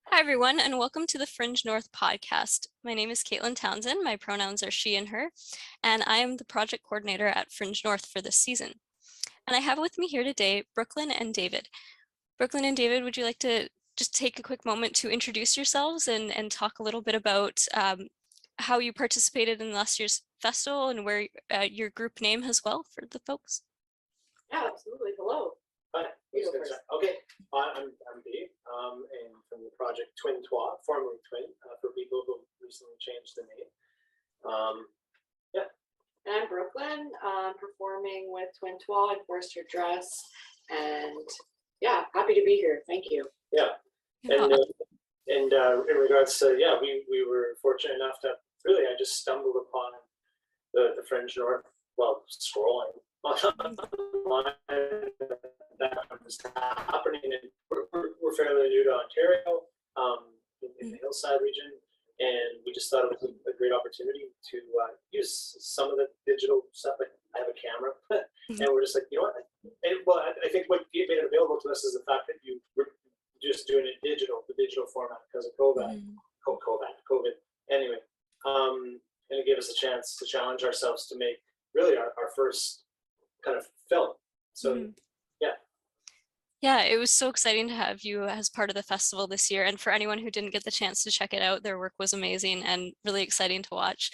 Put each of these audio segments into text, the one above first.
Hi, everyone, and welcome to the Fringe North podcast. My name is Caitlin Townsend. My pronouns are she and her, and I am the project coordinator at Fringe North for this season. And I have with me here today, Brooklyn and David. Brooklyn and David, would you like to just take a quick moment to introduce yourselves and talk a little bit about how you participated in last year's festival and where your group name as well for the folks? Yeah, absolutely. Hello. Hi. Okay. I'm Dave, and from the project Twintwa, formerly Twin, for people who recently changed the name. And I'm Brooklyn, performing with Twintwa and Forster Dress, and yeah, happy to be here. Thank you. Yeah, and in regards to we were fortunate enough to I just stumbled upon the Fringe North while scrolling online. That was happening, and we're fairly new to Ontario, in the Hillside region, and we just thought it was a great opportunity to use some of the digital stuff. Like I have a camera, and we're just like, you know what? I think what made it available to us is the fact that you were just doing it the digital format because of COVID. Anyway, and it gave us a chance to challenge ourselves to make really our first kind of film. So. Yeah, it was so exciting to have you as part of the festival this year. And for anyone who didn't get the chance to check it out, their work was amazing and really exciting to watch.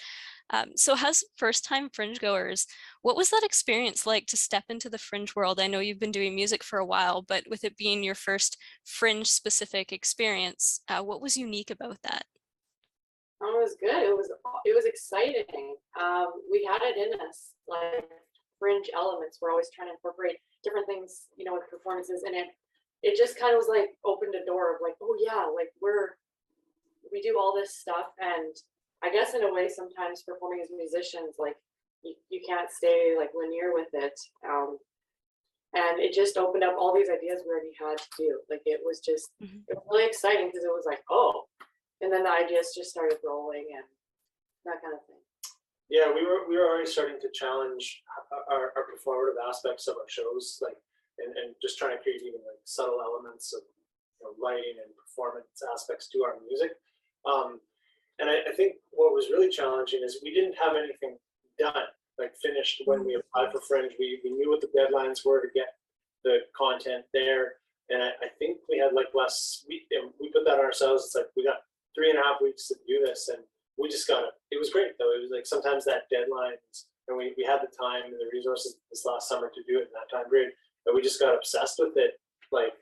So as first-time Fringe goers, what was that experience like to step into the Fringe world? I know you've been doing music for a while, but with it being your first Fringe-specific experience, what was unique about that? Oh, it was good. It was exciting. We had it in us, like Fringe elements. We're always trying to incorporate different things, with performances, and it just kind of was like opened a door of like, oh yeah, like we do all this stuff, and I guess in a way sometimes performing as musicians, like you can't stay like linear with it, and it just opened up all these ideas we already had to do. Like it was just it was really exciting because it was like, oh, and then the ideas just started rolling and that kind of thing. Yeah, we were already starting to challenge our performative aspects of our shows, like and just trying to create even like subtle elements of lighting and performance aspects to our music. And I think what was really challenging is we didn't have anything done, like finished when we applied for Fringe. We knew what the deadlines were to get the content there, and I think we had like less. We put that on ourselves. It's like we got 3.5 weeks to do this, and we just got it. It was great though. It was like sometimes that deadline, and we had the time and the resources this last summer to do it in that time period, but we just got obsessed with it, like,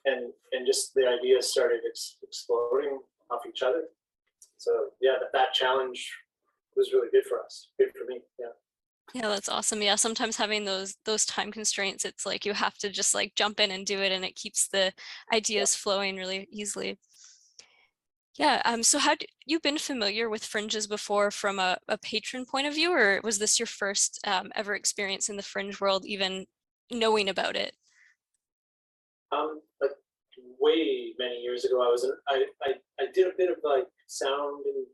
and just the ideas started exploding off each other. So yeah, that challenge was really good for us. Good for me. Yeah. Yeah, that's awesome. Yeah, sometimes having those time constraints, it's like you have to just like jump in and do it, and it keeps the ideas flowing really easily. Yeah, so had you been familiar with Fringes before from a patron point of view, or was this your first ever experience in the Fringe world, even knowing about it? Like way many years ago, I did a bit of like sound, and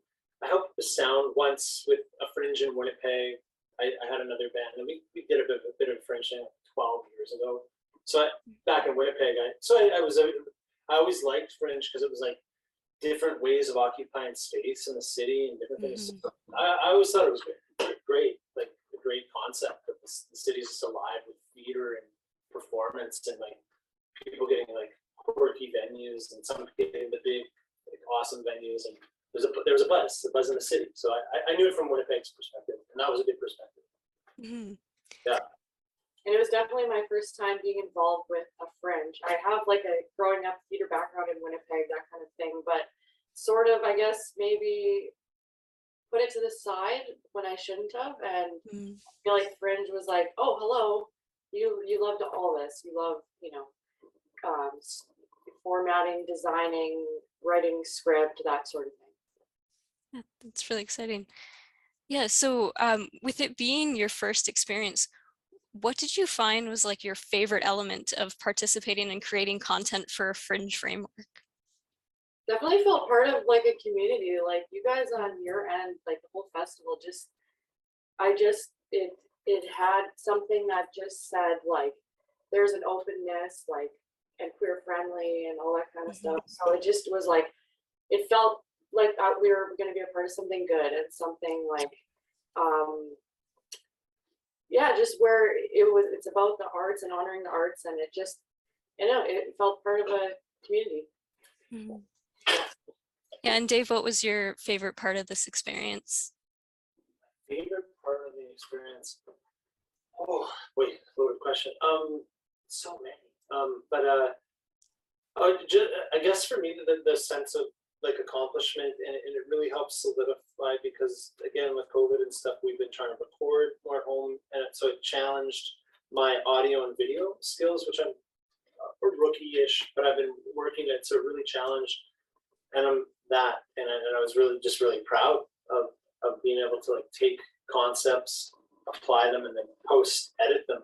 I helped the sound once with a Fringe in Winnipeg. I had another band, and we did a bit of Fringe 12 years ago. So back in Winnipeg, I always liked Fringe because it was like different ways of occupying space in the city and different things. So I always thought it was great, like a great concept that the city's just alive with theater and performance, and like people getting like quirky venues, and some getting the big, like awesome venues, and there was a buzz in the city. So I knew it from Winnipeg's perspective, and that was a good perspective. Yeah. And it was definitely my first time being involved with a Fringe. I have like a growing up theater background in Winnipeg, that kind of thing, but sort of, I guess, maybe put it to the side when I shouldn't have. And I feel like Fringe was like, oh, hello, you love all this. You love, formatting, designing, writing script, that sort of thing. Yeah, that's really exciting. Yeah, so with it being your first experience, what did you find was like your favorite element of participating and creating content for a Fringe framework? Definitely felt part of like a community. Like you guys on your end, like the whole festival festival, it had something that just said like, there's an openness, like, and queer friendly and all that kind of stuff. So it just was like, it felt like we were going to be a part of something good and something like, yeah, just where it's about the arts and honoring the arts, and it just, it felt part of a community. Mhm. Yeah, and Dave, what was your favorite part of this experience? Favorite part of the experience? Oh, wait, loaded question. So many. I guess for me, the sense of like accomplishment, and it really helps solidify, because again, with COVID and stuff, we've been trying to record more at home, and so it challenged my audio and video skills, which I'm a rookie-ish, but I've been working it, so it really challenged, and I was really proud of being able to like take concepts, apply them, and then edit them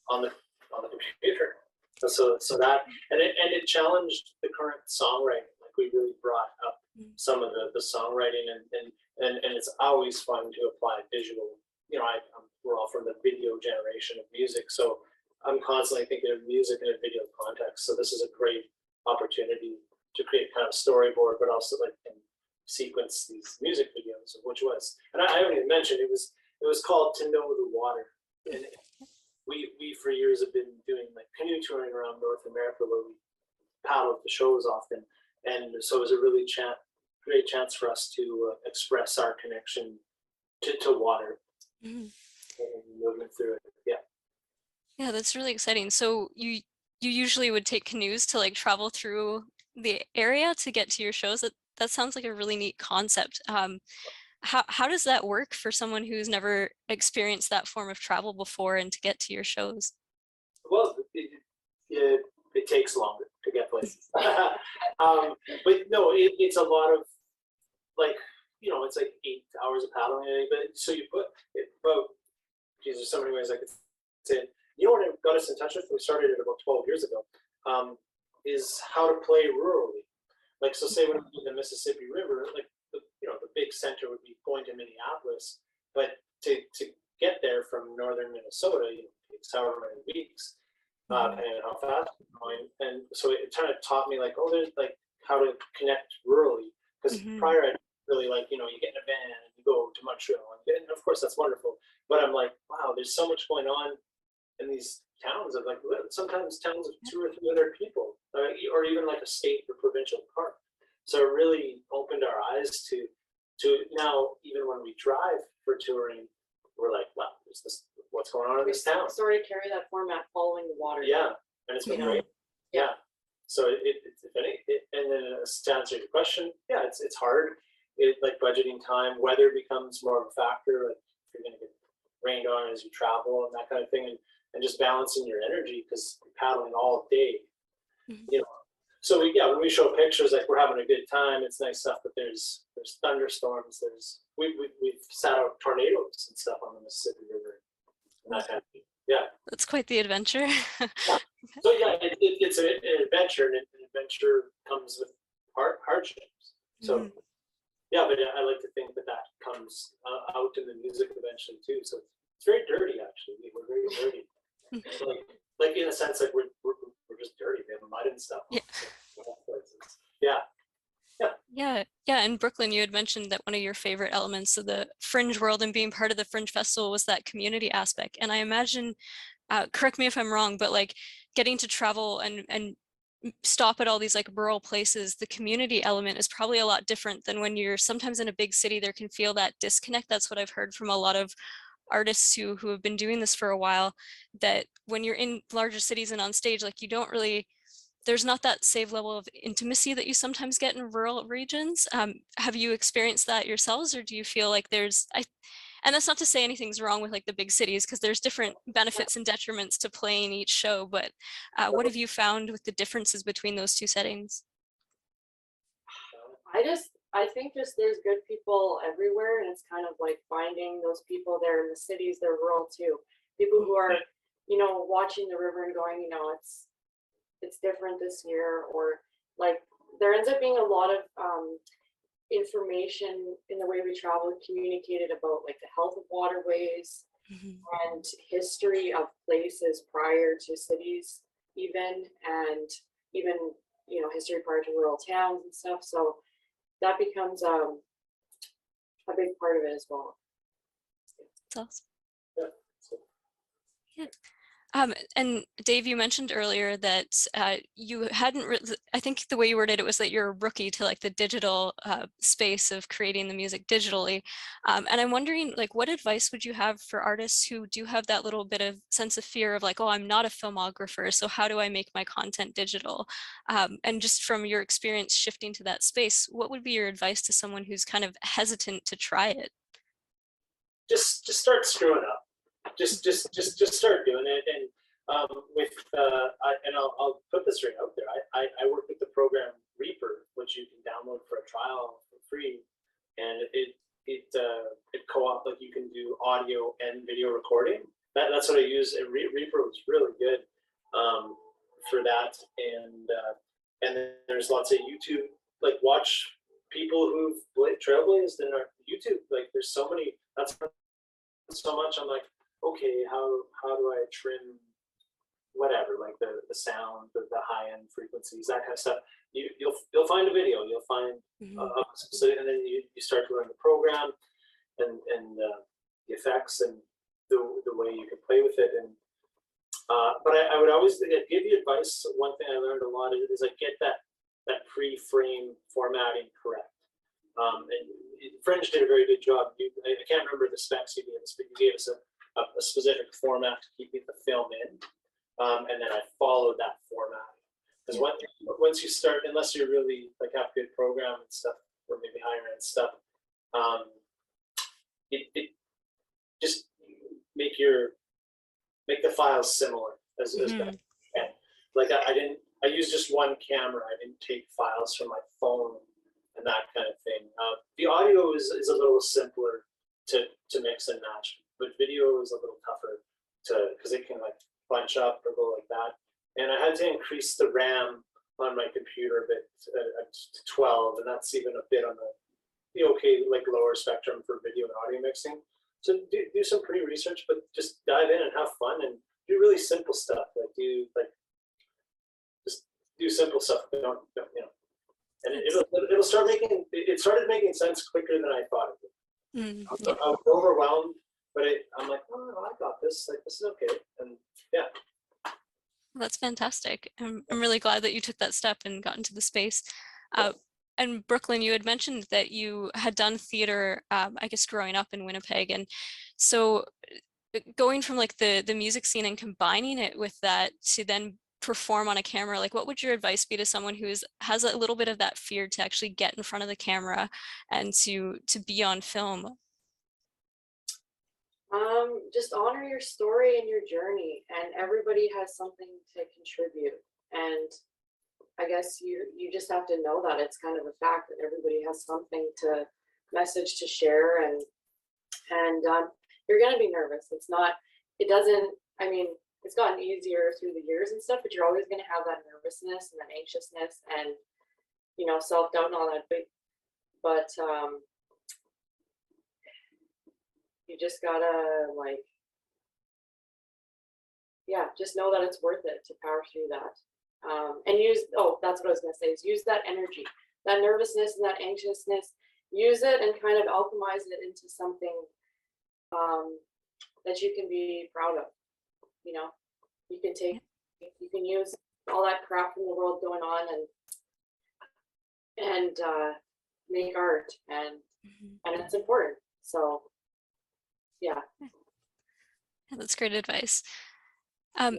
on the computer. So that, and it challenged the current songwriting. Like we really brought up some of the songwriting, and it's always fun to apply visual. We're all from the video generation of music, so I'm constantly thinking of music in a video context. So this is a great opportunity to create kind of storyboard, but also like sequence these music videos, which was, and I haven't even mentioned, it was called To Know the Water, and we for years have been doing like canoe touring around North America, where we paddle the shows often, and so it was a really great chance for us to express our connection to water and movement through it. Yeah, that's really exciting. So you usually would take canoes to like travel through the area to get to your shows. That sounds like a really neat concept. How does that work for someone who's never experienced that form of travel before and to get to your shows? Well, it takes longer to get places, but no, it's a lot of like, it's like 8 hours of paddling a day. But so you put it, but geez, there's so many ways I could say it. What it got us in touch with? We started it about 12 years ago. Is how to play rurally. Like, so say when we do the Mississippi River, like the big center would be going to Minneapolis, but to get there from northern Minnesota, it takes however many weeks, depending on how fast you're going. And so it kind of taught me like, there's like how to connect rurally, because prior I really like, you get in a van and you go to Montreal, and of course that's wonderful, but I'm like, wow, there's so much going on in these towns of like, sometimes towns of 2 or 3 other people, or even like a state or provincial park. So it really opened our eyes to now, even when we drive for touring, we're like, wow, there's this, what's going on in this town. Sort of carry that format, following the water. Yeah, and it's been great. Yeah. So and then to answer your question, yeah, it's hard. Like budgeting time, weather becomes more of a factor. Like if you're going to get rained on as you travel and that kind of thing, and just balancing your energy, because you're paddling all day. So when we show pictures, like we're having a good time, it's nice stuff, but there's thunderstorms, we've sat out tornadoes and stuff on the Mississippi River and that kind of thing. Yeah, That's quite the adventure. so yeah, it's an adventure, and an adventure comes with hardships. So yeah, but I like to think that comes out in the music eventually too. So it's very dirty, actually. We're very dirty. Like in a sense, like we're just dirty. We have mud and stuff. Yeah. In Brooklyn, you had mentioned that one of your favorite elements of the Fringe world and being part of the Fringe Festival was that community aspect. And I imagine, correct me if I'm wrong, but like getting to travel and stop at all these like rural places, the community element is probably a lot different than when you're sometimes in a big city. There can feel that disconnect. That's what I've heard from a lot of artists who have been doing this for a while, that when you're in larger cities and on stage, like there's not that same level of intimacy that you sometimes get in rural regions. Have you experienced that yourselves, or do you feel like and that's not to say anything's wrong with like the big cities, because there's different benefits and detriments to playing each show, but what have you found with the differences between those two settings? I think there's good people everywhere, and it's kind of like finding those people there in the cities. They're rural too. People who are, watching the river and going, it's different this year, or like there ends up being a lot of information in the way we travel, communicated about like the health of waterways and history of places prior to cities even, and even, you know, history prior to rural towns and stuff. So that becomes a big part of it as well. That's awesome. Yeah. So, Yeah. And Dave, you mentioned earlier that you hadn't, I think the way you worded it was that you're a rookie to like the digital space of creating the music digitally. And I'm wondering, like, what advice would you have for artists who do have that little bit of sense of fear of like, oh, I'm not a filmographer, so how do I make my content digital? And just from your experience shifting to that space, what would be your advice to someone who's kind of hesitant to try it? just start screwing up. Just start doing it. And I'll put this right out there. I work with the program Reaper, which you can download for a trial for free, and it co-op, like you can do audio and video recording. That's what I use. Reaper was really good for that, and then there's lots of YouTube, like watch people who've trailblazed in our YouTube. Like there's so many. That's so much. I'm like, okay, how do I trim whatever, like the sound, the high end frequencies, that kind of stuff. You'll find a video, you'll find a specific, and then you start to learn the program and the effects and the way you can play with it. And but I would always give you advice. One thing I learned a lot is like get that pre-frame formatting correct. And Fringe did a very good job. I can't remember the specs you gave us, but you gave us a specific format to keep the film in, and then I followed that format. Because once you start, unless you're really like have good program and stuff, or maybe higher end stuff, it just make the files similar as best you can. Like I used just one camera. I didn't take files from my phone and that kind of thing. The audio is a little simpler to mix and match, but video is a little tougher because it can like bunch up or go like that. And I had to increase the RAM on my computer a bit to 12, and that's even a bit on the okay, like lower spectrum for video and audio mixing. So do some pre-research, but just dive in and have fun and do really simple stuff. Just do simple stuff. Don't you know? And it'll start making. It started making sense quicker than I thought it would. I was overwhelmed, but I'm like, oh, I got this. Like this is okay. And yeah. That's fantastic. I'm really glad that you took that step and got into the space. And Brooklyn, you had mentioned that you had done theater, I guess, growing up in Winnipeg. And so going from like the music scene and combining it with that to then perform on a camera, like what would your advice be to someone who has a little bit of that fear to actually get in front of the camera and to be on film? Just honor your story and your journey, and everybody has something to contribute. And I guess you just have to know that it's kind of a fact that everybody has something to message to share, and you're going to be nervous. It's gotten easier through the years and stuff, but you're always going to have that nervousness and that anxiousness and, you know, self-doubt and all that. But you just gotta just know that it's worth it to power through that. And that's what I was gonna say, is use that energy, that nervousness and that anxiousness, use it and kind of alchemize it into something that you can be proud of. You know, you can use all that crap from the world going on and make art, and it's important. So yeah, that's great advice.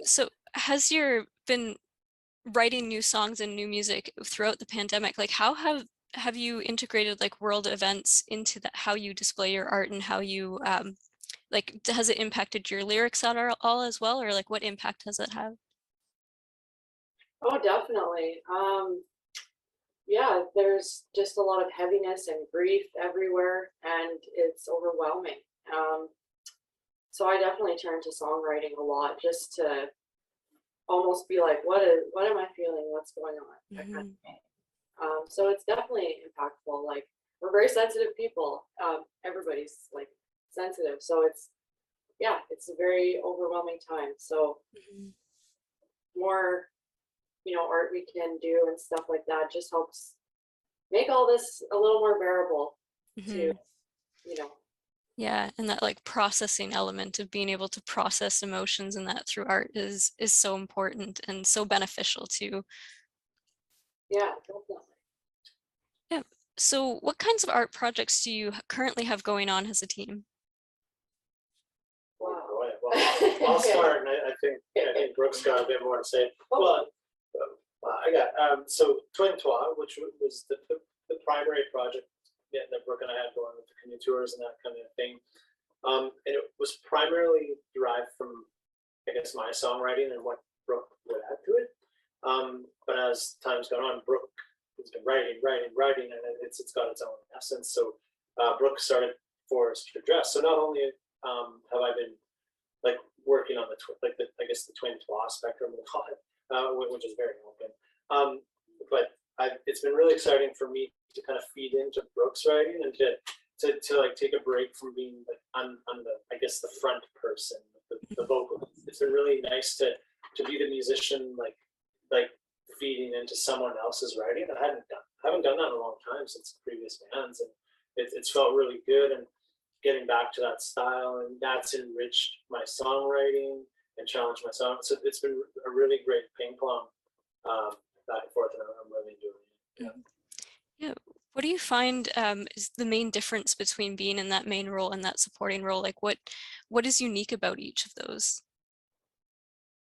So has been writing new songs and new music throughout the pandemic? Like how have you integrated like world events into how you display your art, and how you like has it impacted your lyrics at all as well, or like what impact has it had? oh definitely. Yeah, there's just a lot of heaviness and grief everywhere, and it's overwhelming. So I definitely turn to songwriting a lot, just to almost be like, what am I feeling? What's going on? That kind of thing. So it's definitely impactful. Like we're very sensitive people. Everybody's like sensitive, so it's a very overwhelming time. So more, art we can do and stuff like that just helps make all this a little more bearable to, Yeah, and that like processing element of being able to process emotions and that through art is so important and so beneficial too. Yeah, definitely. Yeah. So what kinds of art projects do you currently have going on as a team? Wow. Boy, well, I'll start, and I think Brooke's got a bit more to say. Well, I got so Twintwa, which was the primary project that Brooke and I had going with the canoe tours and that kind of thing. And it was primarily derived from, I guess, my songwriting and what Brooke would add to it. But as time's gone on, Brooke has been writing, and it's got its own essence. So Brooke started Forest to Dress. So not only have I been like working on the Twintwa spectrum, we call it, which is very open. But it's been really exciting for me to kind of feed into Brooke's writing and to like take a break from being like on the, I guess, the front person, the vocal. It's been really nice to be the musician, like feeding into someone else's writing. I haven't done that in a long time since previous bands, and it's felt really good. And getting back to that style, and that's enriched my songwriting and challenged my song. So it's been a really great ping pong back and forth, and I'm really enjoying it. Yeah. Yeah. What do you find is the main difference between being in that main role and that supporting role? Like what is unique about each of those?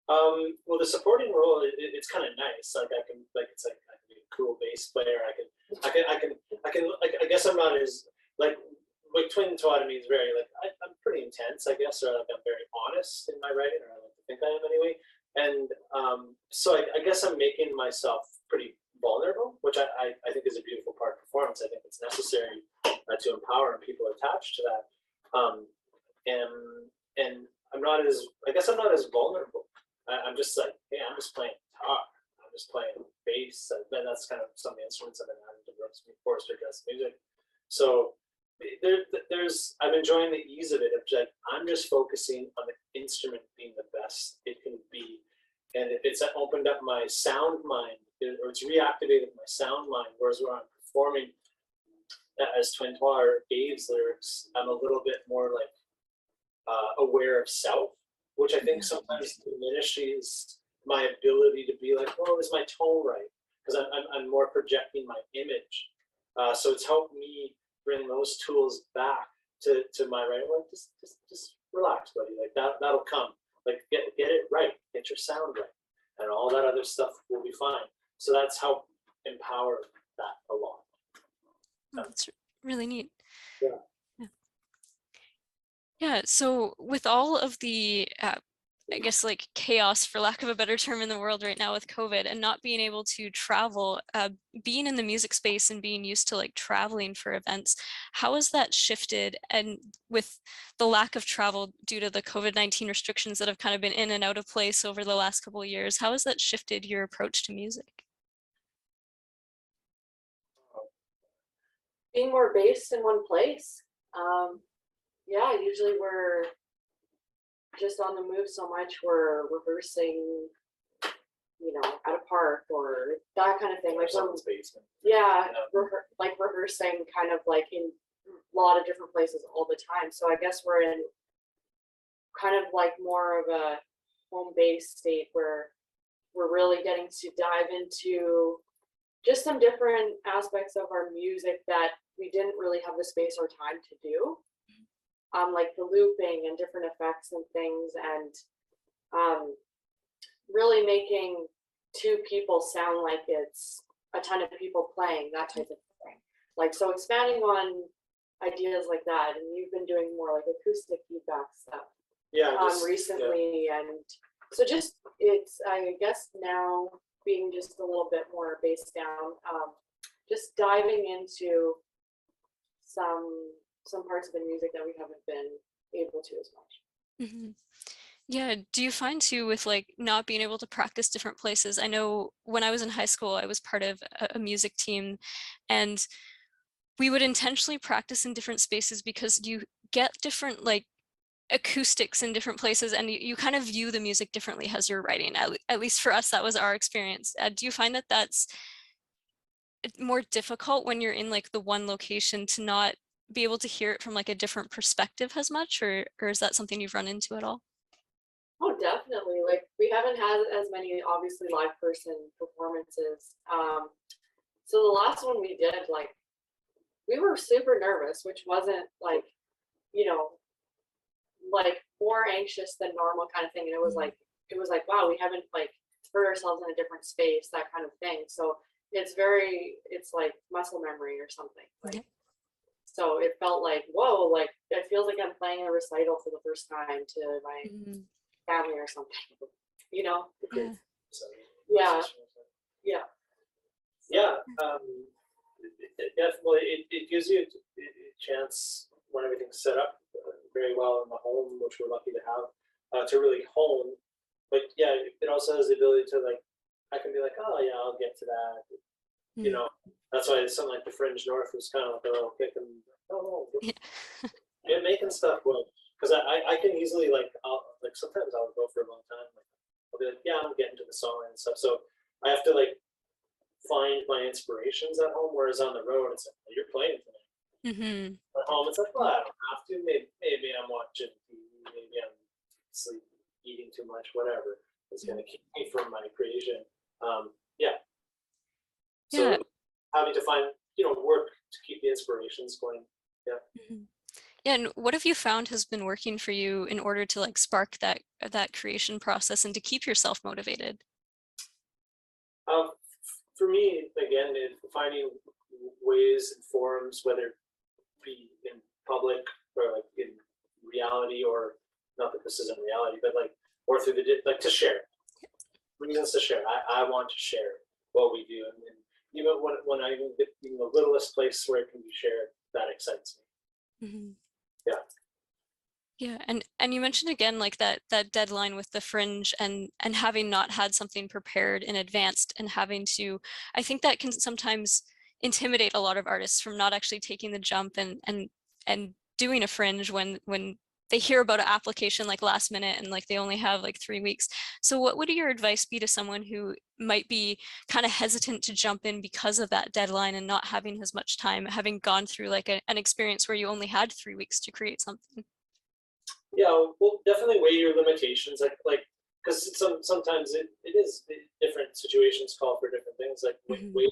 Well, the supporting role, it's kind of nice. Like I can be a cool bass player. I guess I'm not as like Twintwa to me is very like I'm pretty intense, I guess, or like I'm very honest in my writing, or I like to think I am anyway. And so I guess I'm making myself pretty vulnerable, which I think is a beautiful part of performance. I think it's necessary to empower, and people attached to that. And I'm not as vulnerable. I'm just like, hey, I'm just playing guitar. I'm just playing bass. And that's kind of some of the instruments I've been adding to Forest to Dress music. So I'm enjoying the ease of it. Of like, I'm just focusing on the instrument being the best it can be, and it's opened up my sound mind, or it's reactivated my sound mind. Whereas when I'm performing as Twintwa or Dave's lyrics, I'm a little bit more like aware of self, which I think sometimes diminishes my ability to be like, well, is my tone right? Because I'm more projecting my image. So it's helped me bring those tools back to my writing. Like just relax, buddy. Like that'll come. Like get it right, get your sound right, and all that other stuff will be fine. So that's helped empower that a lot. Oh, that's really neat. Yeah. Yeah, so with all of the, I guess like chaos, for lack of a better term, in the world right now with COVID and not being able to travel, being in the music space and being used to like traveling for events, how has that shifted? And with the lack of travel due to the COVID-19 restrictions that have kind of been in and out of place over the last couple of years, how has that shifted your approach to music? Being more based in one place. Yeah, usually we're just on the move so much. We're rehearsing, at a park or that kind of thing. Like someone's basement. Yeah, rehearsing kind of like in a lot of different places all the time. So I guess we're in kind of like more of a home-based state where we're really getting to dive into just some different aspects of our music that we didn't really have the space or time to do. Like the looping and different effects and things, and really making two people sound like it's a ton of people playing, that type of thing. Like, so expanding on ideas like that, and you've been doing more like acoustic feedback stuff recently. And so just, it's, I guess now being just a little bit more based down, just diving into some parts of the music that we haven't been able to as much. Mm-hmm. Yeah, do you find too with like not being able to practice different places? I know when I was in high school, I was part of a music team, and we would intentionally practice in different spaces because you get different like acoustics in different places, and you kind of view the music differently as you're writing. At least for us, that was our experience. Do you find that that's more difficult when you're in like the one location to not be able to hear it from like a different perspective as much, or is that something you've run into at all? Oh, definitely. Like we haven't had as many obviously live person performances. So the last one we did, like we were super nervous, which wasn't like, you know, like more anxious than normal kind of thing. And it was like, wow, we haven't like heard ourselves in a different space, that kind of thing. So it's like muscle memory or something. Like, so it felt like, whoa, like it feels like I'm playing a recital for the first time to my family or something, you know? Yeah. Yeah. Yeah. Yeah. Definitely, it gives you a chance when everything's set up very well in the home, which we're lucky to have, to really hone. But yeah, it also has the ability to like, I can be like, oh yeah, I'll get to that. You know, that's why something like the Fringe North was kind of like a little kick and oh no, you're making stuff well. Because I can easily like sometimes I'll go for a long time. Like I'll be like, yeah, I'm getting to the song and stuff. So I have to like find my inspirations at home, whereas on the road it's like, well, you're playing tonight. At home it's like, well, I don't have to. Maybe I'm watching TV, maybe I'm sleeping, eating too much, whatever. It's gonna keep me from my creation. Yeah. So Yeah. having to find, work to keep the inspirations going. Yeah. Yeah, and what have you found has been working for you in order to like spark that creation process and to keep yourself motivated? For me, again, finding ways and forums, whether it be in public or like in reality, or not that this isn't reality, but like, or through like to share reasons to share. I want to share what we do, and even when I even get in the littlest place where it can be shared, that excites me. Yeah. Yeah, and you mentioned again like that deadline with the Fringe and having not had something prepared in advance and having to, I think that can sometimes intimidate a lot of artists from not actually taking the jump and doing a Fringe when they hear about an application like last minute and like they only have like 3 weeks. So what would your advice be to someone who might be kind of hesitant to jump in because of that deadline and not having as much time, having gone through like an experience where you only had 3 weeks to create something? Yeah, well, definitely weigh your limitations, like because sometimes it is different situations call for different things. Like weigh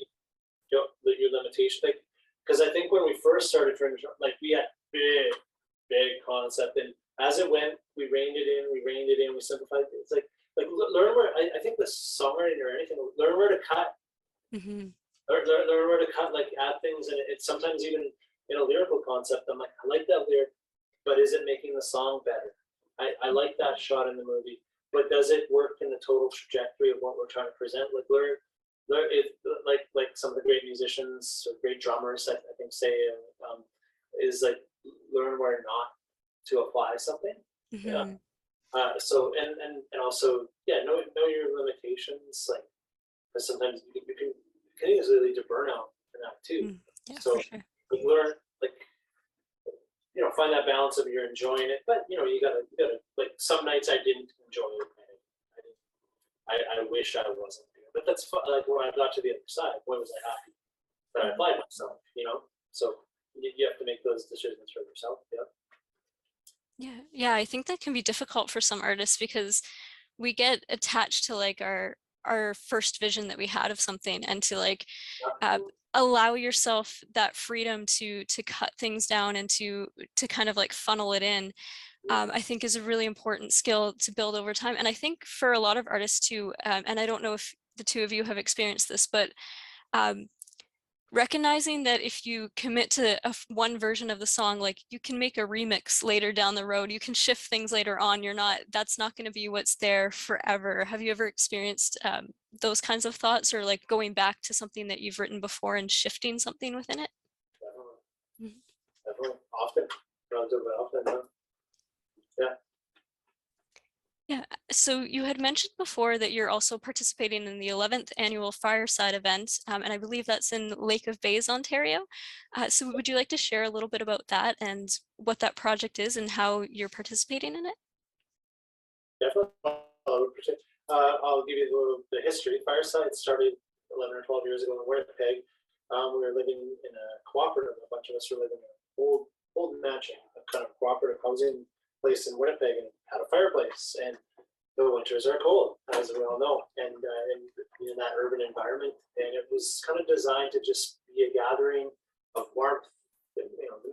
your limitation, like because I think when we first started Fringe, like we had big concept, and as it went, we reined it in, we simplified it. It's like learn where I think with songwriting or anything, learn where to cut. Learn where to cut, like add things, and it's sometimes even in a lyrical concept. I'm like, I like that lyric, but is it making the song better? I like that shot in the movie, but does it work in the total trajectory of what we're trying to present? Like learn it, like some of the great musicians or great drummers, I think say, is like learn where not to apply something. Yeah. So and also know your limitations, like because sometimes you can easily lead to burnout in that too. Yeah, so for sure. learn like find that balance of you're enjoying it, but you gotta like some nights I didn't enjoy it. I wish I wasn't there, but that's like when I got to the other side, when was I happy that I applied myself? So you have to make those decisions for yourself. Yeah, I think that can be difficult for some artists because we get attached to like our first vision that we had of something, and to like allow yourself that freedom to cut things down and to kind of like funnel it in, I think is a really important skill to build over time. And I think for a lot of artists too, and I don't know if the two of you have experienced this, but recognizing that if you commit to one version of the song, like you can make a remix later down the road, you can shift things later on. That's not going to be what's there forever. Have you ever experienced those kinds of thoughts, or like going back to something that you've written before and shifting something within it? Definitely. Often. Relatively often. Yeah. Yeah, so you had mentioned before that you're also participating in the 11th annual Fireside Event, and I believe that's in Lake of Bays, Ontario. So would you like to share a little bit about that and what that project is and how you're participating in it? Definitely. I'll give you the history. Fireside started 11 or 12 years ago in Winnipeg. We were living in a cooperative. A bunch of us were living in an old mansion, a kind of cooperative housing place in Winnipeg, and had a fireplace. And the winters are cold, as we all know, and in that urban environment. And it was kind of designed to just be a gathering of warmth, the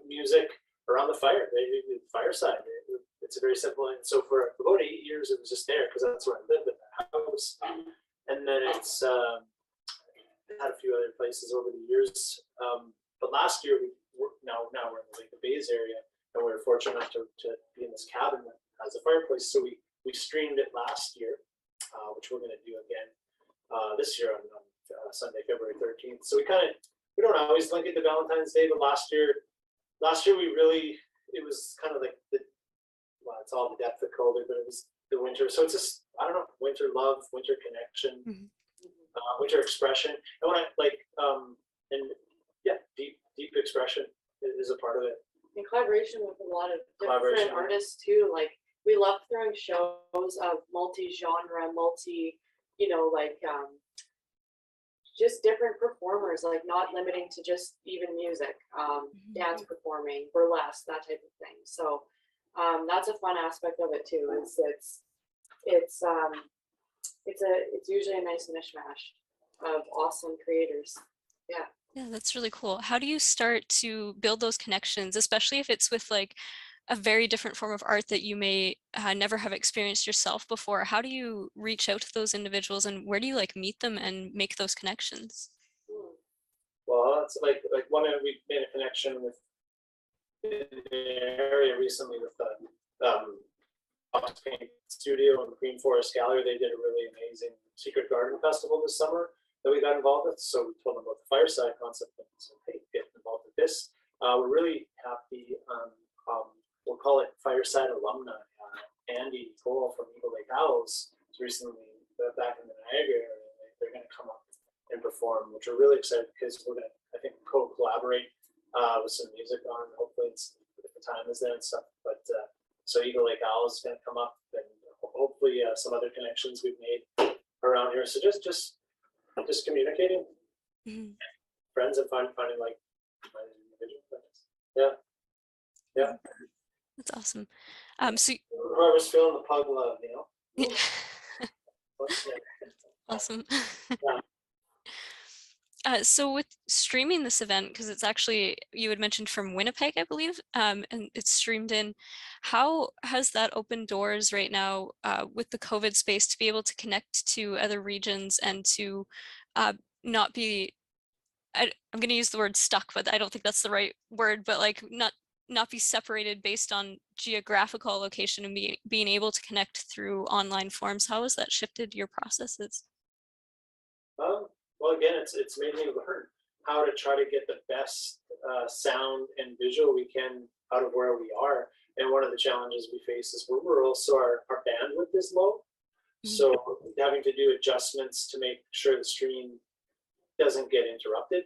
music around the fire, the fireside. It's a very simple. And so for about 8 years, it was just there because that's where I lived in that house. And then it's had a few other places over the years. But last year, now we're in the Lake of Bays area, and we were fortunate enough to be in this cabin that has a fireplace. So we streamed it last year, which we're going to do again this year on Sunday, February 13th. So we don't always link it to Valentine's Day, but last year it was kind of like it's all the depth of COVID, but it was the winter. So it's just, I don't know, winter love, winter connection, winter expression. And when deep expression is a part of it. In collaboration with a lot of different artists too. Like we love throwing shows of multi-genre, just different performers, like not limiting to just even music, dance performing, burlesque, that type of thing. So that's a fun aspect of it too. It's usually a nice mishmash of awesome creators. Yeah. Yeah, that's really cool. How do you start to build those connections, especially if it's with like a very different form of art that you may never have experienced yourself before? How do you reach out to those individuals, and where do you like meet them and make those connections? Well, it's like we made a connection with in the area recently with the Fox Paint Studio and Green Forest Gallery. They did a really amazing Secret Garden Festival this summer that we got involved with. So we told them about the Fireside concept and said, hey, get involved with this. We're really happy. We'll call it Fireside alumni. Andy Cole from Eagle Lake Owls is recently back in the Niagara area. They're going to come up and perform, which we're really excited because we're going to, I think, co-collaborate with some music on. Hopefully, if the time is there and stuff. But so Eagle Lake Owls is going to come up, and hopefully some other connections we've made around here. So just communicating, friends, and finding like individual friends. Yeah. That's awesome. So whoever's feeling the pug love, awesome. Yeah. So with streaming this event, because it's actually, you had mentioned from Winnipeg, I believe, and it's streamed in, how has that opened doors right now with the COVID space to be able to connect to other regions and to not be, I'm going to use the word stuck, but I don't think that's the right word, but like not be separated based on geographical location and being able to connect through online forums? How has that shifted your processes? Well, again, it's made me learn how to try to get the best sound and visual we can out of where we are. And one of the challenges we face is we're also our bandwidth is low. So having to do adjustments to make sure the stream doesn't get interrupted.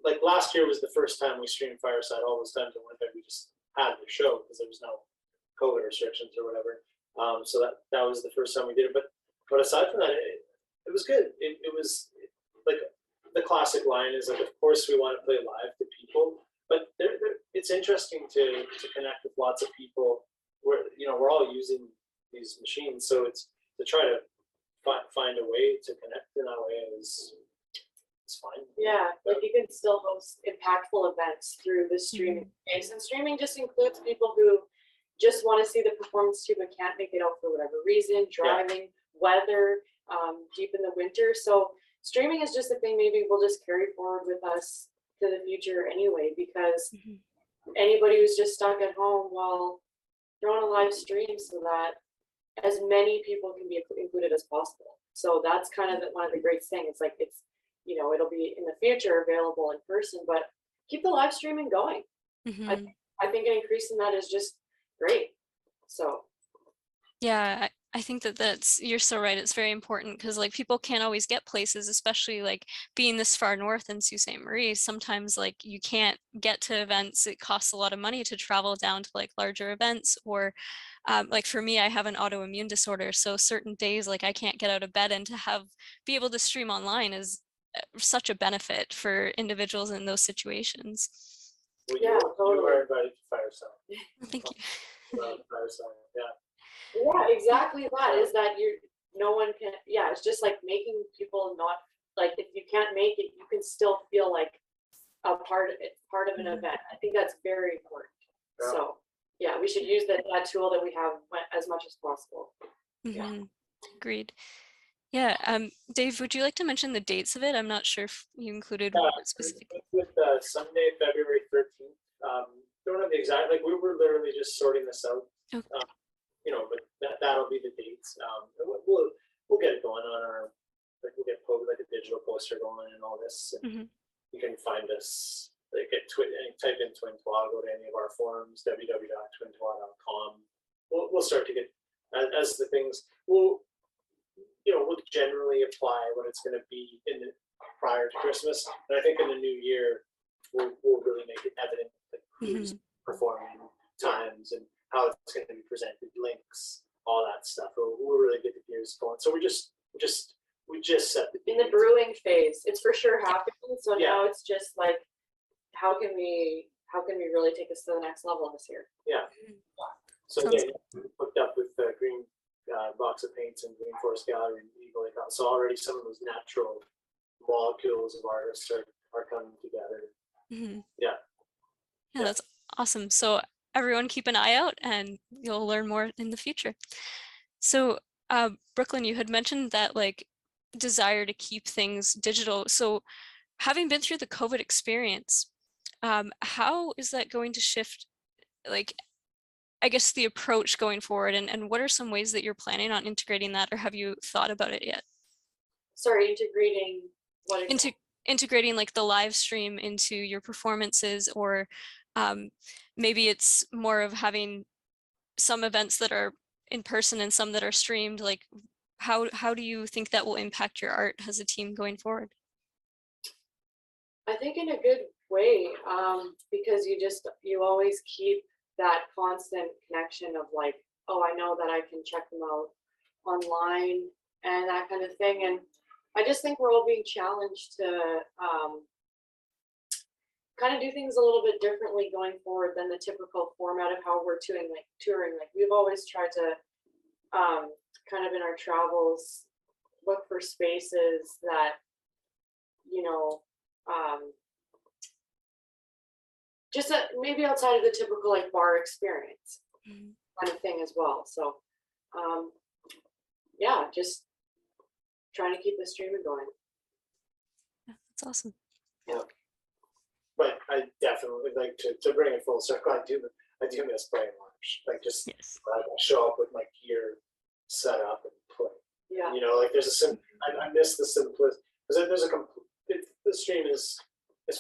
Like last year was the first time we streamed Fireside. All those times in Winnipeg, we just had the show because there was no COVID restrictions or whatever. So that was the first time we did it. But aside from that, it was good. It was like the classic line is like, of course we want to play live to people, but it's interesting to connect with lots of people. We're all using these machines, so it's to try to find a way to connect in that way is. Fine. Yeah, like you can still host impactful events through the streaming space, and streaming just includes people who just want to see the performance too but can't make it out for whatever reason, driving, weather, deep in the winter. So streaming is just a thing maybe we'll just carry forward with us to the future anyway, because anybody who's just stuck at home, well, throwing a live stream so that as many people can be included as possible. So that's kind of one of the great things. It's like it'll be in the future available in person, but keep the live streaming going. I think an increase in that is just great. So yeah, I think that you're so right. It's very important because like people can't always get places, especially like being this far north in Sault Ste. Marie. Sometimes like you can't get to events. It costs a lot of money to travel down to like larger events, or like for me, I have an autoimmune disorder. So certain days like I can't get out of bed, and to be able to stream online is such a benefit for individuals in those situations. Well, Yeah, you totally. are invited to Fireside. Thank you. Fireside, yeah. Yeah, exactly that is that no one can, yeah, it's just like making people not, like, if you can't make it, you can still feel like a part of it, part of an Mhm. event. I think that's very important. Yeah. So, yeah, we should use that tool that we have as much as possible. Yeah. Mhm. Agreed. Yeah. Dave, would you like to mention the dates of it? I'm not sure if you included what specifically. With Sunday, February 13th. Don't have the exact, like we were literally just sorting this out. Okay. You know, but that'll be the dates. And we'll get it going on our, like we'll get like a digital poster going and all this. And Mhm. you can find us like at type in Twintwa, go to any of our forums, www.twintwa.com. We'll start to get as the things we'll generally apply what it's going to be in the prior to Christmas, and I think in the new year we'll really make it evident like who's performing, times, and how it's going to be presented, links, all that stuff. We'll really get the gears going. So we just set the In the brewing phase, it's for sure happening. So Yeah. now it's just like, how can we really take this to the next level this year? Yeah. So Sounds again, hooked up with the green box of paints and Green Forest Gallery and Eagle Lake. So already some of those natural molecules of artists are coming together. Mhm. Yeah. Yeah, that's awesome. So everyone keep an eye out and you'll learn more in the future. So Brooklyn, you had mentioned that like desire to keep things digital. So having been through the COVID experience, how is that going to shift, like, I guess the approach going forward, and what are some ways that you're planning on integrating that, or have you thought about it yet? Sorry, integrating what exactly? Integrating like the live stream into your performances, or maybe it's more of having some events that are in person and some that are streamed. Like how do you think that will impact your art as a team going forward? I think in a good way, because you always keep that constant connection of like, oh, I know that I can check them out online and that kind of thing. And I just think we're all being challenged to kind of do things a little bit differently going forward than the typical format of how we're touring. Like we've always tried to kind of in our travels look for spaces that, you know, just maybe outside of the typical like bar experience kind of thing as well. So yeah, just trying to keep the streaming going. Yeah, that's awesome. Yeah. But I definitely like to bring it full circle. I do miss playing March. Like just Yes. show up with my gear set up and play. Yeah. You know, like there's I miss the simplicity because there's the stream is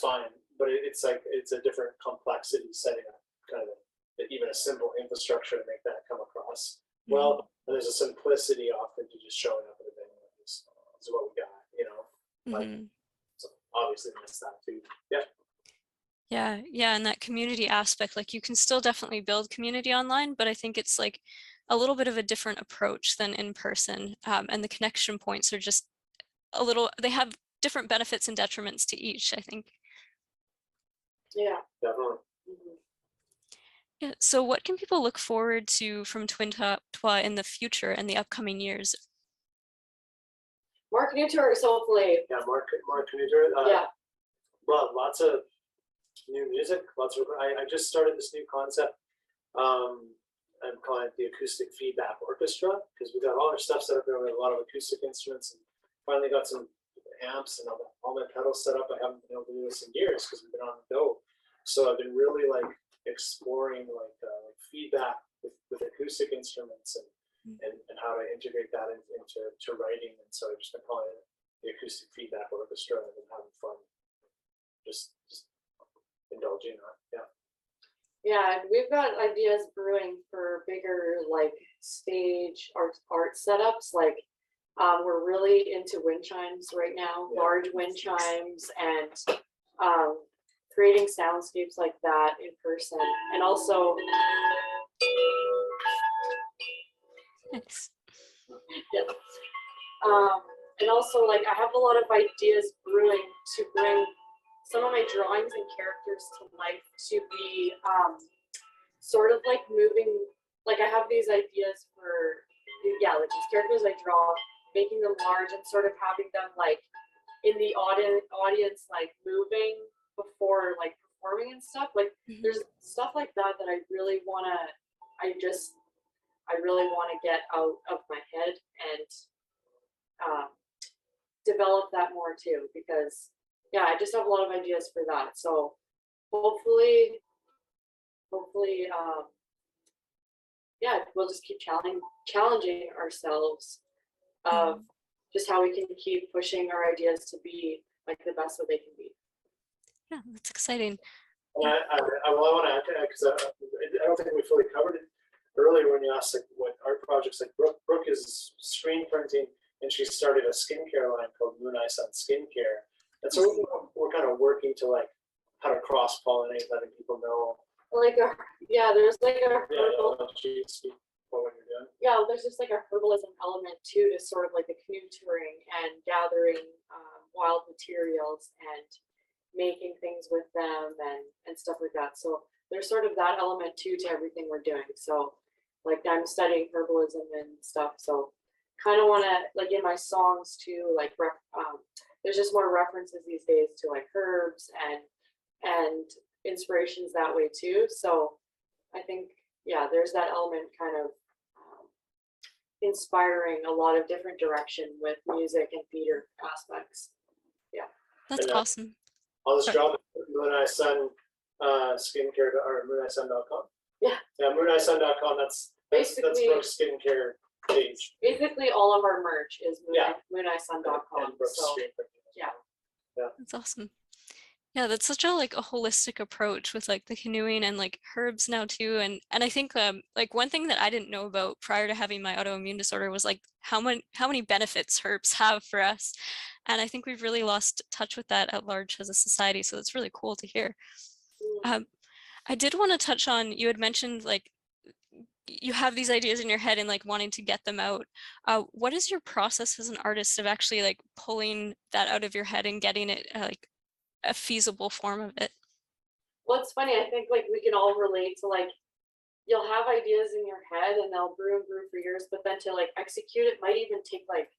fine, but it's like it's a different complexity setting up kind of even a simple infrastructure to make that come across. Well, there's a simplicity often to just showing up at a venue. This is what we got, you know. Like, so obviously miss that too. Yeah. Yeah, and that community aspect, like you can still definitely build community online, but I think it's like a little bit of a different approach than in person. And the connection points are just they have different benefits and detriments to each, I think. Yeah. Definitely. Yeah, so what can people look forward to from Twintwa in the future and the upcoming years? More canoe tours, hopefully. Yeah, more canoe tours. Yeah. Well, lots of new music. I just started this new concept. I'm calling it the acoustic feedback orchestra because we got all our stuff set up there. We have a lot of acoustic instruments and finally got some amps and all my pedals set up. I haven't been able to do this in years because we've been on the go. So I've been really like exploring like feedback with acoustic instruments and how to integrate that into writing. And so I've just been calling it the acoustic feedback orchestra and I've been having fun just indulging in that. Yeah. Yeah, and we've got ideas brewing for bigger like stage art setups. Like we're really into wind chimes right now, Yeah. large wind chimes, and creating soundscapes like that in person. And also, Nice. yeah, and also like I have a lot of ideas brewing to bring some of my drawings and characters to life to be sort of like moving. Like I have these ideas for like these characters I draw, making them large and sort of having them like in the audience like moving before like performing and stuff. Like Mhm. there's stuff like that that I really wanna get out of my head and um, develop that more too, because yeah, I just have a lot of ideas for that. So hopefully, yeah, we'll just keep challenging ourselves of Mhm. just how we can keep pushing our ideas to be like the best that they can be. Yeah, that's exciting. And I want to add to that because I don't think we fully covered it earlier when you asked like what art projects like Brooke is screen printing and she started a skincare line called Moon Eye Sun Skincare. And so we're kind of working to like how to cross pollinate, letting people know. Like there's like a Yeah, speak what you're doing. Yeah, there's just like a herbalism element too, to sort of like the canoe touring and gathering wild materials and making things with them and stuff like that. So there's sort of that element too to everything we're doing. So like I'm studying herbalism and stuff. So kind of want to like in my songs too, like there's just more references these days to like herbs and inspirations that way too. So I think there's that element kind of inspiring a lot of different direction with music and theater aspects. Yeah. That's And, awesome. I'll just drop Moon Eye Sun skincare or mooneyesun.com. Yeah. Yeah, mooneyesun.com. That's Basically Brooke's skincare page. Basically all of our merch is mooneyesun.com. And Brooke's So screen printing. yeah. That's awesome. Yeah, that's such a like a holistic approach with like the canoeing and like herbs now too. And I think like one thing that I didn't know about prior to having my autoimmune disorder was like how many benefits herbs have for us. And I think we've really lost touch with that at large as a society. So it's really cool to hear. Um, I did want to touch on, you had mentioned like you have these ideas in your head and like wanting to get them out. What is your process as an artist of actually like pulling that out of your head and getting it like a feasible form of it? Well, it's funny. I think like we can all relate to like you'll have ideas in your head and they'll brew and brew for years, but then to like execute it might even take like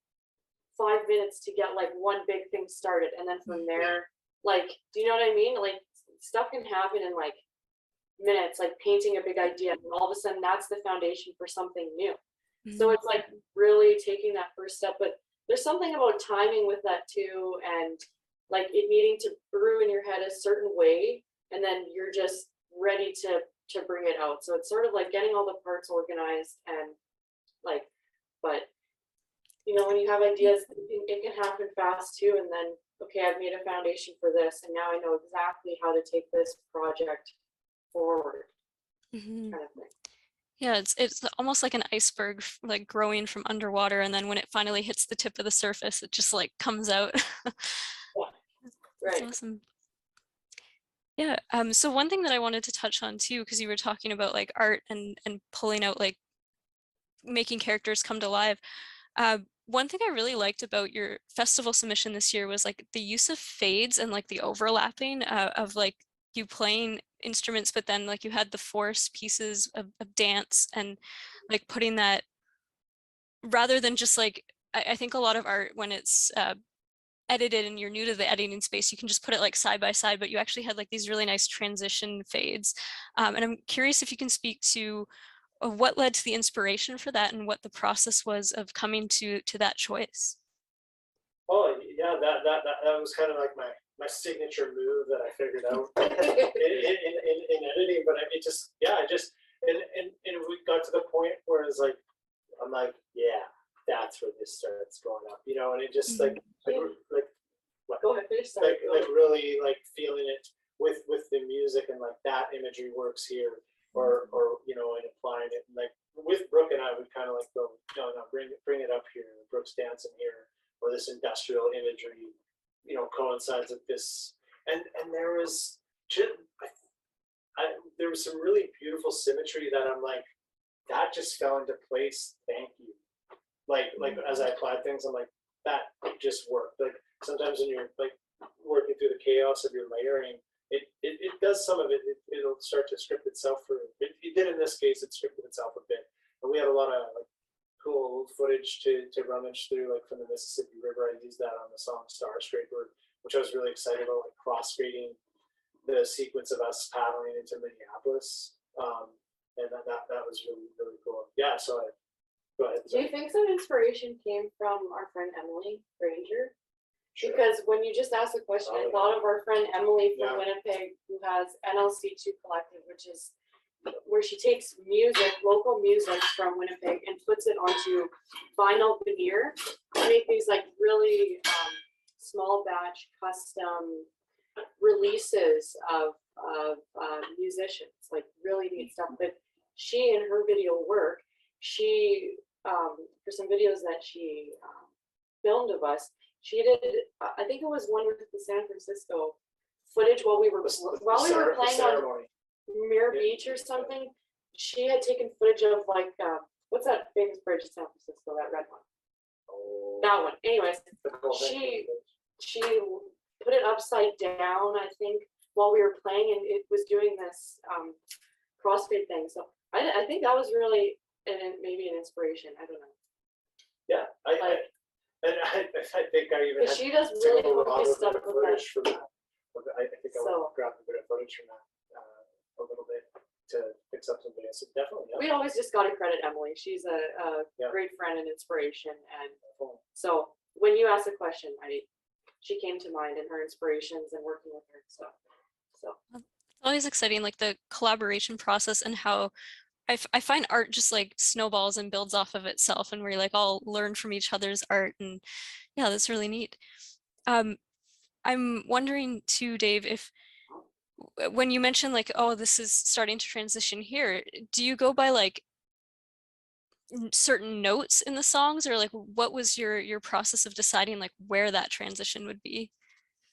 5 minutes to get like one big thing started, and then from there, like, do you know what I mean? Like stuff can happen in like minutes, like painting a big idea, and all of a sudden that's the foundation for something new. So it's like really taking that first step, but there's something about timing with that too, and like it needing to brew in your head a certain way, and then you're just ready to bring it out. So it's sort of like getting all the parts organized and like, but you know, when you have ideas, it can happen fast too. And then, okay, I've made a foundation for this, and now I know exactly how to take this project forward, Mhm. kind of thing. Yeah, it's almost like an iceberg like growing from underwater, and then when it finally hits the tip of the surface, it just like comes out. That's Right. awesome. Yeah. So one thing that I wanted to touch on too, because you were talking about like art and pulling out like making characters come to life. One thing I really liked about your festival submission this year was like the use of fades and like the overlapping of like you playing instruments, but then like you had the force pieces of dance and like putting that rather than just like, I think a lot of art when it's edited and you're new to the editing space, you can just put it like side by side, but you actually had like these really nice transition fades. And I'm curious if you can speak to what led to the inspiration for that and what the process was of coming to that choice. Oh yeah, that was kind of like my signature move that I figured out in editing. But it just and we got to the point where it's like I'm like that's where this starts going up, and it just like what? Go ahead, finish. Sorry. Like really like feeling it with the music and like that imagery works here, or you know, and applying it. And like with Brooke and I would kind of like go, no, bring it up here. Brooke's dancing here, or this industrial imagery, you know, coincides with this. And there was just, there was some really beautiful symmetry that I'm like, that just fell into place. Thank you. Like as I applied things, I'm like, that just worked. Like sometimes when you're like working through the chaos of your layering, it does some of it. It'll start to script itself for it. It did in this case. It scripted itself a bit, and we had a lot of like cool footage to rummage through, like from the Mississippi River. I used that on the song Star Scraper, which I was really excited about, like cross grading the sequence of us paddling into Minneapolis, and that was really cool. Yeah, so go ahead. Do you think some inspiration came from our friend Emily Granger? Sure. Because when you just asked the question, I thought of our friend Emily from Winnipeg, who has NLC2 Collective, which is where she takes music, local music from Winnipeg, and puts it onto vinyl veneer to make these like really small batch custom releases of musicians, like really neat stuff. But she, in her video work, she for some videos that she filmed of us, she did, I think it was one with the San Francisco footage while we were playing on Mirror Beach or something. She had taken footage of like what's that famous bridge in San Francisco, that red one? That one. Anyways, she put it upside down, I think, while we were playing, and it was doing this crossfade thing. So I think that was really maybe an inspiration. I don't know. Yeah, I think I even. She does really cool stuff with that. From that. I think I grabbed a bit of footage from that a little bit to fix up some videos. So definitely. Yeah. We always just got to credit Emily. She's a great friend and inspiration. And so when you asked the question, she came to mind and her inspirations and working with her and stuff. So it's always exciting, like the collaboration process and how I find art just like snowballs and builds off of itself, and we like all learn from each other's art, and yeah, that's really neat. I'm wondering too, Dave, if when you mentioned like, oh, this is starting to transition here, do you go by like certain notes in the songs, or like what was your process of deciding like where that transition would be?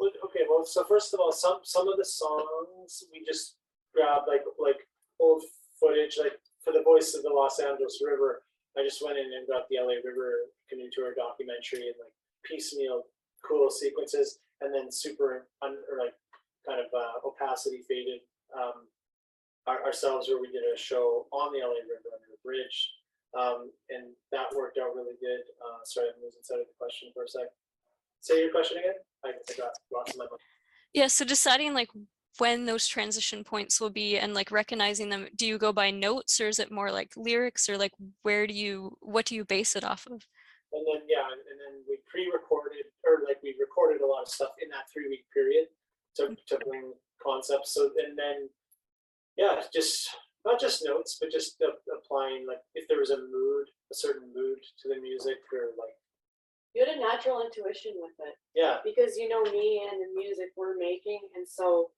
Okay, well, so first of all, some of the songs we just grabbed like old footage, like for the voice of the Los Angeles River, I just went in and got the LA River canoe tour documentary and like piecemeal cool sequences, and then super or like kind of opacity faded ourselves, where we did a show on the LA River under a bridge, and that worked out really good. Sorry, I'm losing sight of the question for a sec. Say your question again. I got lost in my mind. Yeah, so deciding like when those transition points will be and like recognizing them, do you go by notes, or is it more like lyrics, or like what do you base it off of? And then and then we pre-recorded, or like we recorded a lot of stuff in that 3-week period to bring concepts. So and then just not just notes, but just applying, like if there was a certain mood to the music, or like you had a natural intuition with it. Yeah. Because you know me and the music we're making, and so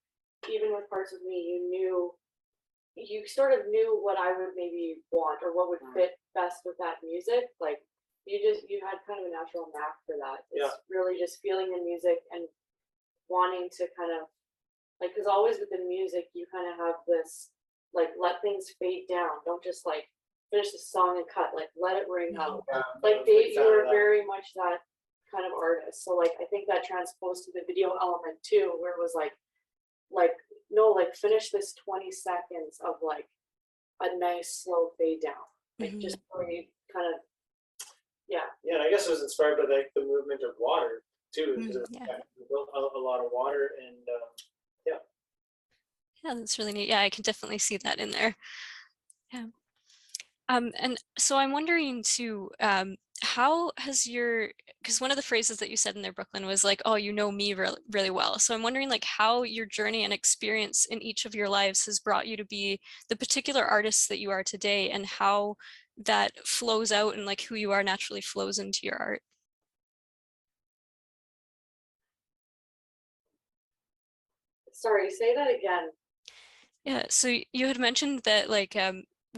even with parts of me, you sort of knew what I would maybe want or what would fit best with that music. Like you had kind of a natural knack for that. It's really just feeling the music and wanting to kind of like, because always with the music you kind of have this like, let things fade down. Don't just like finish the song and cut, like let it ring out. Like Dave, you were very much that kind of artist. So like I think that transposed to the video element too, where it was like no, like finish this 20 seconds of like a nice slow fade down. Like just really kind of and I guess it was inspired by like the movement of water too, because we built a lot of water, and yeah, that's really neat. Yeah, I can definitely see that in there. Yeah. And so I'm wondering too, how has because one of the phrases that you said in there, Brooklyn, was like, oh, you know me really, really well. So I'm wondering like how your journey and experience in each of your lives has brought you to be the particular artist that you are today, and how that flows out and like who you are naturally flows into your art. Sorry, say that again. Yeah, so you had mentioned that like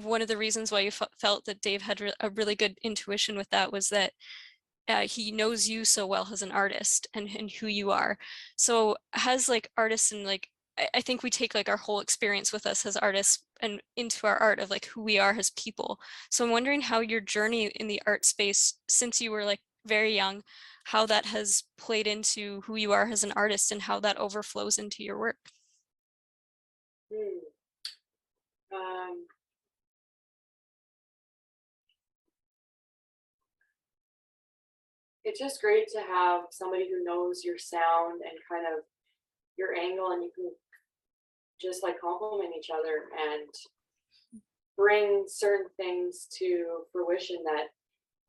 one of the reasons why you felt that Dave had a really good intuition with that was that he knows you so well as an artist and who you are. So has like artists and like I think we take like our whole experience with us as artists and into our art of like who we are as people. So I'm wondering how your journey in the art space since you were like very young, how that has played into who you are as an artist and how that overflows into your work. Hmm. Um, it's just great to have somebody who knows your sound and kind of your angle, and you can just like complement each other and bring certain things to fruition that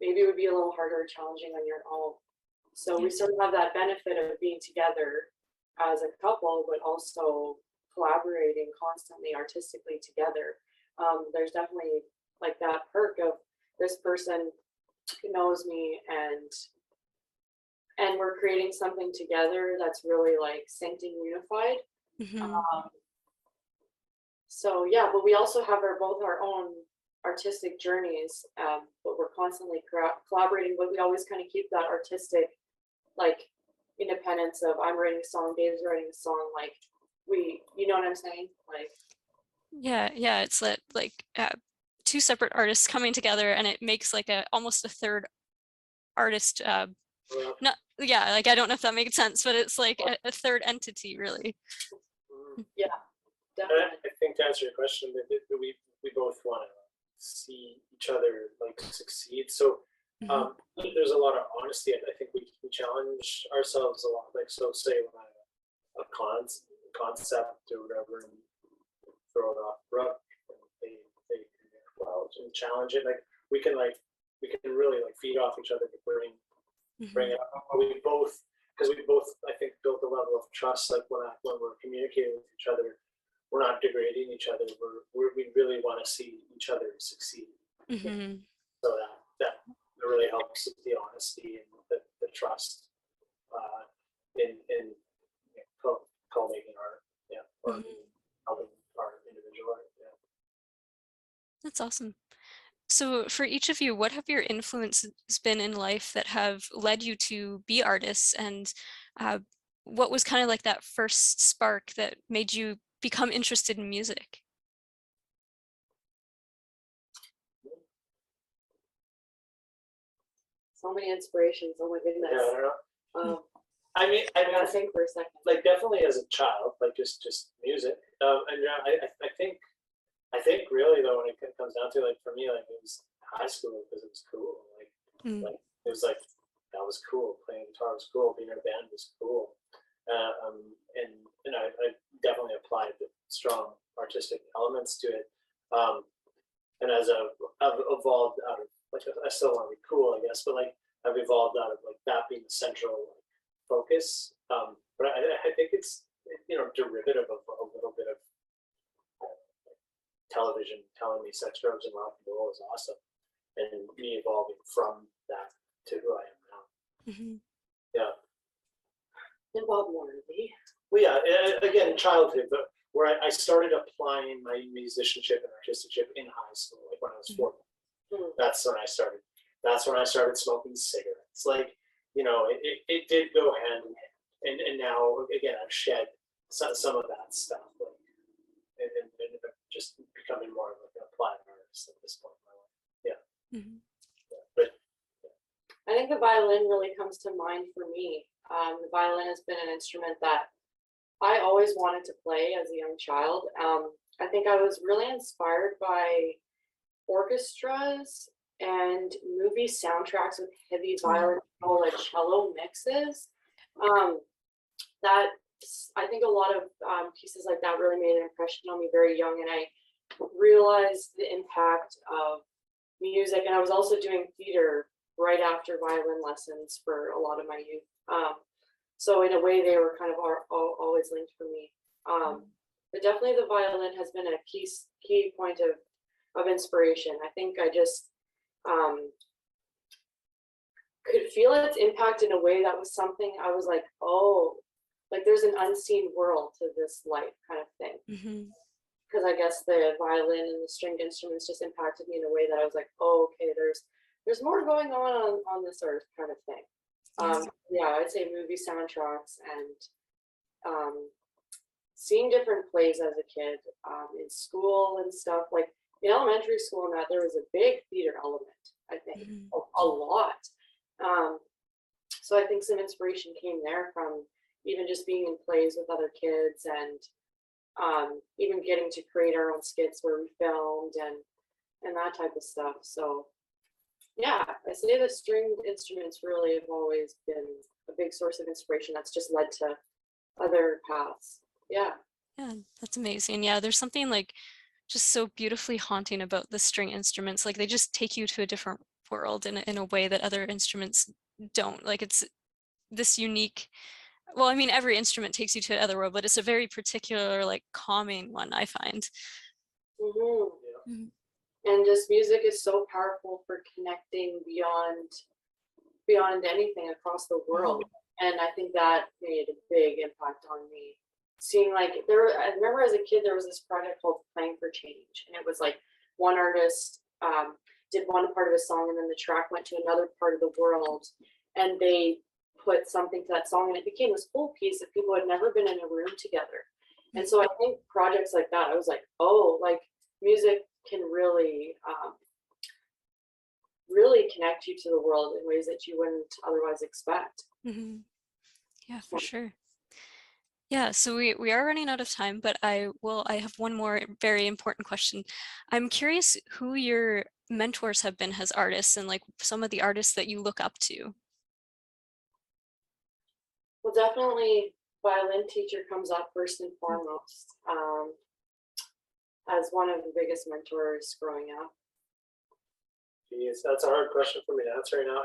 maybe would be a little harder or challenging on your own. So we sort of have that benefit of being together as a couple, but also collaborating constantly artistically together. There's definitely like that perk of this person knows me, and we're creating something together that's really like synced and unified. Um, so yeah, but we also have both our own artistic journeys, but we're constantly collaborating, but we always kind of keep that artistic like independence of I'm writing a song, Dave's writing a song, like you know what I'm saying? Like Yeah, it's that like two separate artists coming together and it makes like almost a third artist not yeah, like I don't know if that makes sense, but it's like a third entity really. yeah, And definitely. I think to answer your question, that we both want to see each other like succeed. So there's a lot of honesty. I think we challenge ourselves a lot. Like so, say when I have a concept or whatever, and throw it off the rug, and they well and challenge it. We can really like feed off each other to bring it up. We both because we both I think built a level of trust. Like when we're communicating with each other, we're not degrading each other. We really want to see each other succeed. So that really helps with the honesty and the trust in co-making art, or helping our individual art. Yeah. That's awesome. So for each of you, what have your influences been in life that have led you to be artists, and uh, what was kind of like that first spark that made you become interested in music? So many inspirations. Oh my goodness. Yeah, I don't know. I gotta think for a second. like definitely as a child, like just music. And I think really though, when it comes down to like for me, like it was high school because it was cool. Like it was like that was cool. Playing guitar was cool. Being in a band was cool. And I definitely applied the strong artistic elements to it. And as I've evolved out of like I still want to be cool, I guess, but like I've evolved out of like that being the central like, focus. But I think it's derivative of a little bit of television telling me sex, drugs, and rock and roll is awesome, and me evolving from that to who I am now. Yeah. And Bob Marley. Well, yeah. Again, childhood, but where I started applying my musicianship and artisticship in high school, like when I was 14. That's when I started. That's when I started smoking cigarettes. Like it did go hand in hand, and now again I've shed some of that stuff, like, and just becoming more of like an applied artist at this point in my life. Yeah. But I think the violin really comes to mind for me. The violin has been an instrument that I always wanted to play as a young child. I think I was really inspired by orchestras and movie soundtracks with heavy violin or cello mixes. That I think a lot of pieces like that really made an impression on me very young, and I realized the impact of music. And I was also doing theater right after violin lessons for a lot of my youth. So in a way, they were kind of always linked for me. But definitely the violin has been a key point of inspiration. I think I just could feel its impact in a way that was something I was like, oh, like there's an unseen world to this life kind of thing. Mhm. Because I guess the violin and the stringed instruments just impacted me in a way that I was like, oh, okay, there's more going on this earth kind of thing. Yeah, I'd say movie soundtracks and seeing different plays as a kid in school and stuff. Like in elementary school and that, there was a big theater element, I think, Mhm. a lot. So I think some inspiration came there from even just being in plays with other kids and even getting to create our own skits where we filmed and that type of stuff. So yeah, I say the stringed instruments really have always been a big source of inspiration that's just led to other paths. Yeah. Yeah, that's amazing. Yeah, there's something like just so beautifully haunting about the string instruments. Like they just take you to a different world in a way that other instruments don't. Like it's this unique, well, I mean, every instrument takes you to another world, but it's a very particular, like calming one, I find. hmm Yeah. Mhm. And just music is so powerful for connecting beyond anything across the world. And I think that made a big impact on me. Seeing like I remember as a kid there was this project called Playing for Change, and it was like one artist did one part of a song, and then the track went to another part of the world, and they put something to that song, and it became this whole piece of people who had never been in a room together. And so I think projects like that, I was like, oh, like music can really really connect you to the world in ways that you wouldn't otherwise expect. Mhm. Yeah, for sure. Yeah, so we are running out of time, but I have one more very important question. I'm curious who your mentors have been as artists and like some of the artists that you look up to. Well, definitely violin teacher comes up first and foremost as one of the biggest mentors growing up. Geez, that's a hard question for me to answer right now.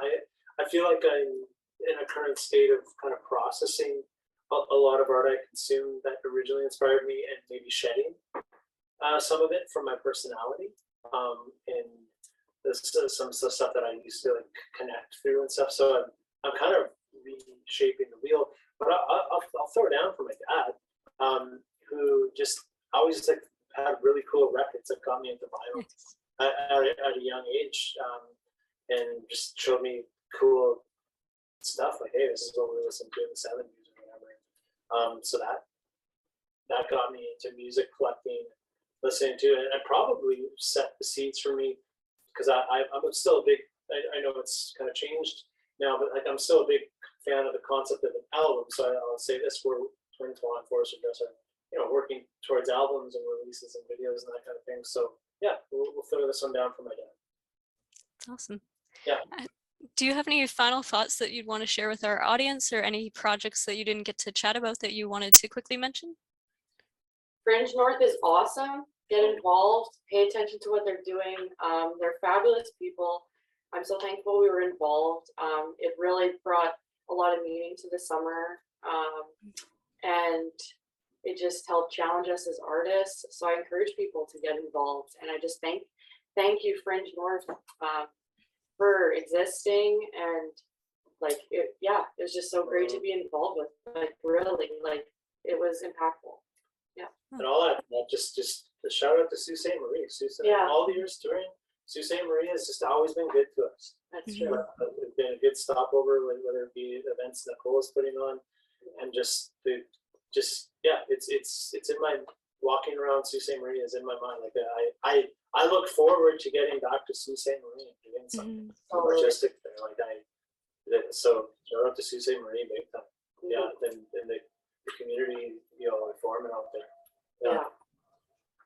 I feel like I'm in a current state of kind of processing a lot of art I consumed that originally inspired me and maybe shedding some of it from my personality. And there's some stuff that I used to like connect through and stuff. So I'm kind of reshaping the wheel. But I'll throw it down for my dad, who just always like had really cool records that got me into violin Nice. at a young age, and just showed me cool stuff like, hey, this is what we listened to in the 70s or whatever. So that got me into music collecting, listening to it, and probably set the seeds for me because I'm still a big, I know it's kind of changed now, but like I'm still a big fan of the concept of an album. So I'll say this: we're Twintwa and Forest Dress are, working towards albums and releases and videos and that kind of thing. So yeah, we'll throw this one down for my dad. That's awesome. Yeah. Do you have any final thoughts that you'd want to share with our audience or any projects that you didn't get to chat about that you wanted to quickly mention? Fringe North is awesome. Get involved, pay attention to what they're doing. They're fabulous people. I'm so thankful we were involved. It really brought a lot of meaning to the summer. And it just helped challenge us as artists. So I encourage people to get involved. And I just thank you, Fringe North, for existing. And like, it was just so great to be involved with. Like, really, like, it was impactful. And all that just a shout out to Sault Ste. Marie. All the years touring, Sault Ste. Marie has just always been good to us. That's true. It's been a good stopover, whether it be events Nicole is putting on, and it's in my walking around Sault Ste. Marie is in my mind. Like I look forward to getting back to Sault Ste. Marie and doing something artistic there. So shout out to Sault Ste. Marie, big time. Yeah, and the community forming out there.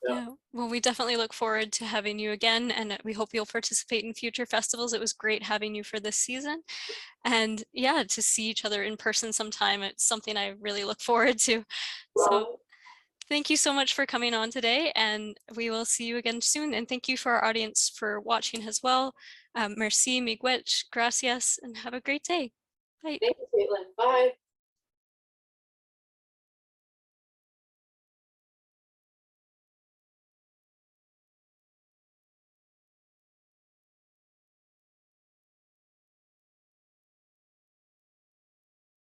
Yeah, well, we definitely look forward to having you again, and we hope you'll participate in future festivals. It was great having you for this season, and yeah, to see each other in person sometime. It's something I really look forward to. So thank you so much for coming on today, and we will see you again soon. And thank you for our audience for watching as well. Merci, miigwech, gracias, and have a great day. Bye. Thank you, Caitlin. Bye.